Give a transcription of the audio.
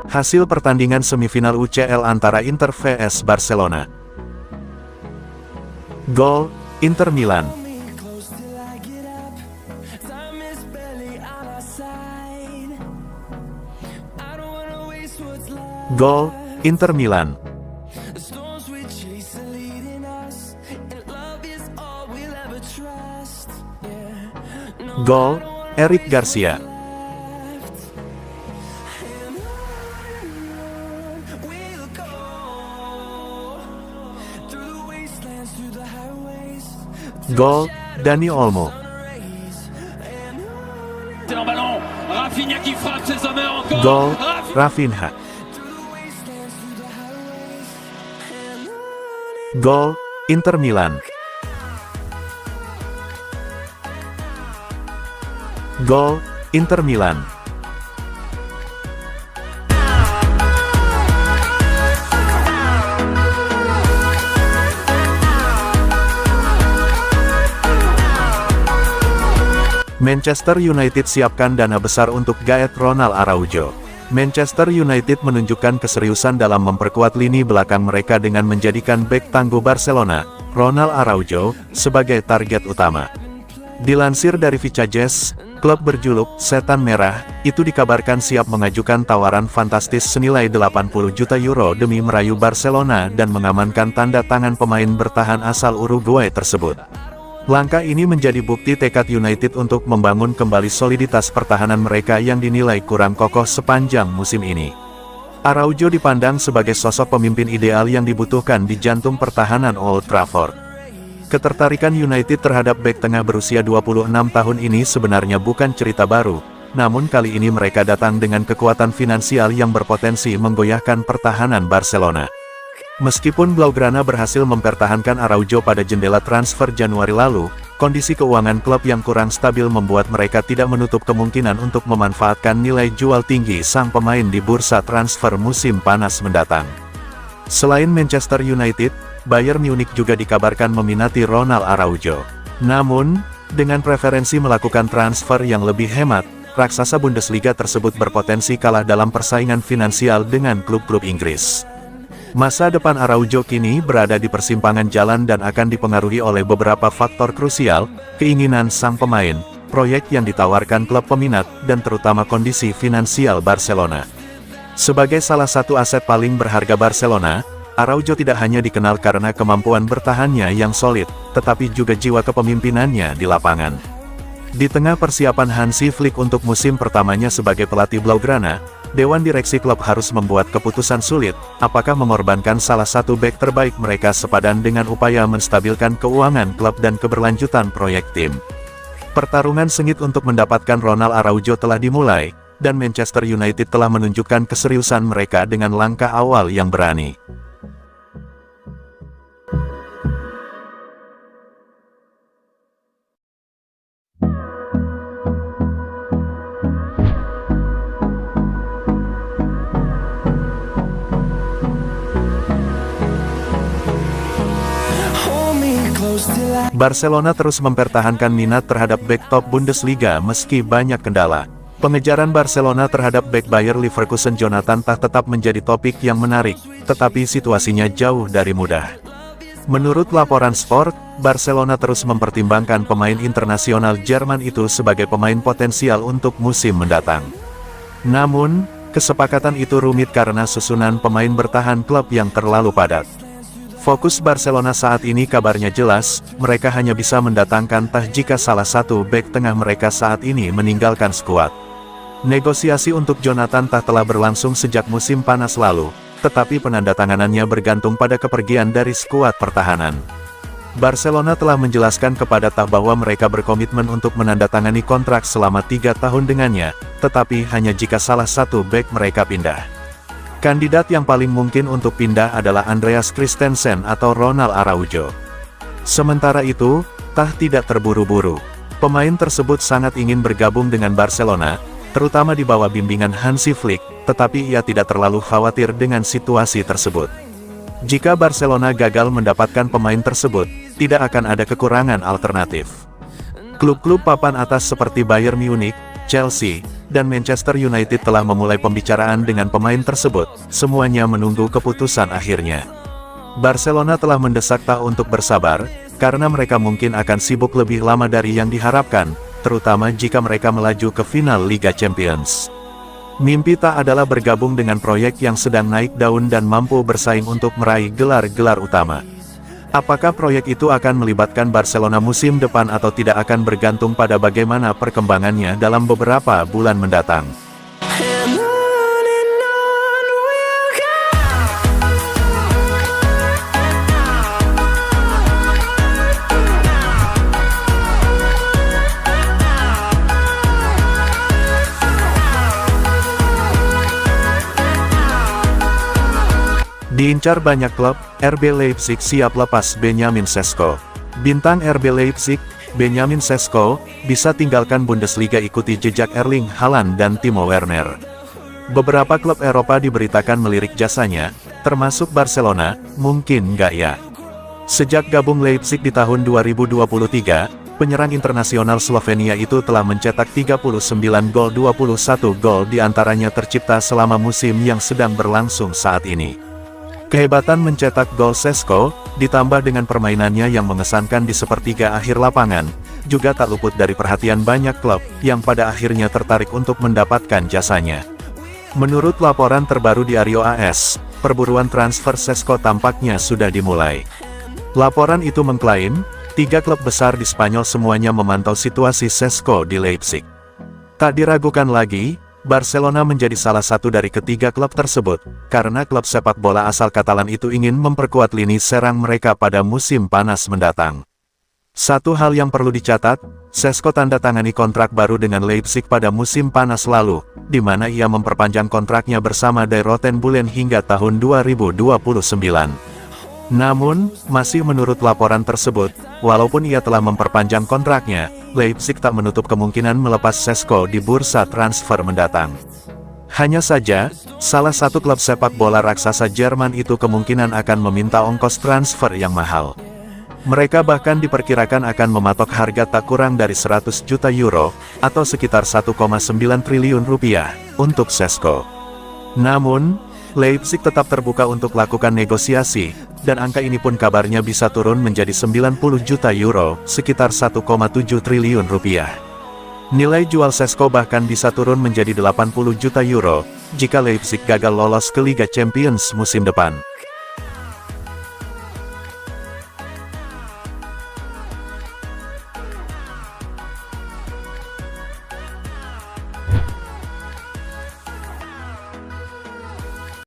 Hasil pertandingan semifinal UCL antara Inter vs Barcelona. Gol, Inter Milan. Gol, Inter Milan. Gol, Eric Garcia. Gol, Dani Olmo. Gol, Rafinha. Gol, Inter Milan. Gol, Inter Milan. Manchester United siapkan dana besar untuk gaet Ronald Araujo. Manchester United menunjukkan keseriusan dalam memperkuat lini belakang mereka dengan menjadikan bek tangguh Barcelona, Ronald Araujo, sebagai target utama. Dilansir dari Vicajes, klub berjuluk Setan Merah, itu dikabarkan siap mengajukan tawaran fantastis senilai 80 juta euro demi merayu Barcelona dan mengamankan tanda tangan pemain bertahan asal Uruguay tersebut. Langkah ini menjadi bukti tekad United untuk membangun kembali soliditas pertahanan mereka yang dinilai kurang kokoh sepanjang musim ini. Araujo dipandang sebagai sosok pemimpin ideal yang dibutuhkan di jantung pertahanan Old Trafford. Ketertarikan United terhadap bek tengah berusia 26 tahun ini sebenarnya bukan cerita baru, namun kali ini mereka datang dengan kekuatan finansial yang berpotensi menggoyahkan pertahanan Barcelona. Meskipun Blaugrana berhasil mempertahankan Araujo pada jendela transfer Januari lalu, kondisi keuangan klub yang kurang stabil membuat mereka tidak menutup kemungkinan untuk memanfaatkan nilai jual tinggi sang pemain di bursa transfer musim panas mendatang. Selain Manchester United, Bayern Munich juga dikabarkan meminati Ronald Araujo. Namun, dengan preferensi melakukan transfer yang lebih hemat, raksasa Bundesliga tersebut berpotensi kalah dalam persaingan finansial dengan klub-klub Inggris. Masa depan Araujo kini berada di persimpangan jalan dan akan dipengaruhi oleh beberapa faktor krusial, keinginan sang pemain, proyek yang ditawarkan klub peminat, dan terutama kondisi finansial Barcelona. Sebagai salah satu aset paling berharga Barcelona, Araujo tidak hanya dikenal karena kemampuan bertahannya yang solid, tetapi juga jiwa kepemimpinannya di lapangan. Di tengah persiapan Hansi Flick untuk musim pertamanya sebagai pelatih Blaugrana, Dewan Direksi klub harus membuat keputusan sulit, apakah mengorbankan salah satu bek terbaik mereka sepadan dengan upaya menstabilkan keuangan klub dan keberlanjutan proyek tim. Pertarungan sengit untuk mendapatkan Ronald Araujo telah dimulai, dan Manchester United telah menunjukkan keseriusan mereka dengan langkah awal yang berani. Barcelona terus mempertahankan minat terhadap bek top Bundesliga meski banyak kendala. Pengejaran Barcelona terhadap bek Bayer Leverkusen Jonathan Tah tetap menjadi topik yang menarik, tetapi situasinya jauh dari mudah. Menurut laporan Sport, Barcelona terus mempertimbangkan pemain internasional Jerman itu sebagai pemain potensial untuk musim mendatang. Namun, kesepakatan itu rumit karena susunan pemain bertahan klub yang terlalu padat. Fokus Barcelona saat ini kabarnya jelas, mereka hanya bisa mendatangkan Tah jika salah satu bek tengah mereka saat ini meninggalkan skuad. Negosiasi untuk Jonathan Tah telah berlangsung sejak musim panas lalu, tetapi penandatanganannya bergantung pada kepergian dari skuad pertahanan. Barcelona telah menjelaskan kepada Tah bahwa mereka berkomitmen untuk menandatangani kontrak selama 3 tahun dengannya, tetapi hanya jika salah satu bek mereka pindah. Kandidat yang paling mungkin untuk pindah adalah Andreas Christensen atau Ronald Araujo. Sementara itu, Tah tidak terburu-buru. Pemain tersebut sangat ingin bergabung dengan Barcelona, terutama di bawah bimbingan Hansi Flick, tetapi ia tidak terlalu khawatir dengan situasi tersebut. Jika Barcelona gagal mendapatkan pemain tersebut, tidak akan ada kekurangan alternatif. Klub-klub papan atas seperti Bayern Munich, Chelsea, dan Manchester United telah memulai pembicaraan dengan pemain tersebut, semuanya menunggu keputusan akhirnya. Barcelona telah mendesak Tak untuk bersabar, karena mereka mungkin akan sibuk lebih lama dari yang diharapkan, terutama jika mereka melaju ke final Liga Champions. Mimpi Tak adalah bergabung dengan proyek yang sedang naik daun dan mampu bersaing untuk meraih gelar-gelar utama. Apakah proyek itu akan melibatkan Barcelona musim depan atau tidak akan bergantung pada bagaimana perkembangannya dalam beberapa bulan mendatang. Diincar banyak klub, RB Leipzig siap lepas Benjamin Sesko. Bintang RB Leipzig, Benjamin Sesko, bisa tinggalkan Bundesliga ikuti jejak Erling Haaland dan Timo Werner. Beberapa klub Eropa diberitakan melirik jasanya, termasuk Barcelona, mungkin nggak ya? Sejak gabung Leipzig di tahun 2023, penyerang internasional Slovenia itu telah mencetak 39 gol, 21 gol diantaranya tercipta selama musim yang sedang berlangsung saat ini. Kehebatan mencetak gol Sesko, ditambah dengan permainannya yang mengesankan di sepertiga akhir lapangan, juga tak luput dari perhatian banyak klub, yang pada akhirnya tertarik untuk mendapatkan jasanya. Menurut laporan terbaru di Ario AS, perburuan transfer Sesko tampaknya sudah dimulai. Laporan itu mengklaim, 3 klub besar di Spanyol semuanya memantau situasi Sesko di Leipzig. Tak diragukan lagi, Barcelona menjadi salah satu dari ketiga klub tersebut, karena klub sepak bola asal Katalan itu ingin memperkuat lini serang mereka pada musim panas mendatang. Satu hal yang perlu dicatat, Sesko tanda tangani kontrak baru dengan Leipzig pada musim panas lalu, di mana ia memperpanjang kontraknya bersama Die Roten Bullen hingga tahun 2029. Namun, masih menurut laporan tersebut, walaupun ia telah memperpanjang kontraknya, Leipzig tak menutup kemungkinan melepas Sesko di bursa transfer mendatang. Hanya saja, salah satu klub sepak bola raksasa Jerman itu kemungkinan akan meminta ongkos transfer yang mahal. Mereka bahkan diperkirakan akan mematok harga tak kurang dari 100 juta euro, atau sekitar 1,9 triliun rupiah, untuk Sesko. Namun, Leipzig tetap terbuka untuk lakukan negosiasi, dan angka ini pun kabarnya bisa turun menjadi 90 juta euro, sekitar 1,7 triliun rupiah. Nilai jual Sesko bahkan bisa turun menjadi 80 juta euro, jika Leipzig gagal lolos ke Liga Champions musim depan.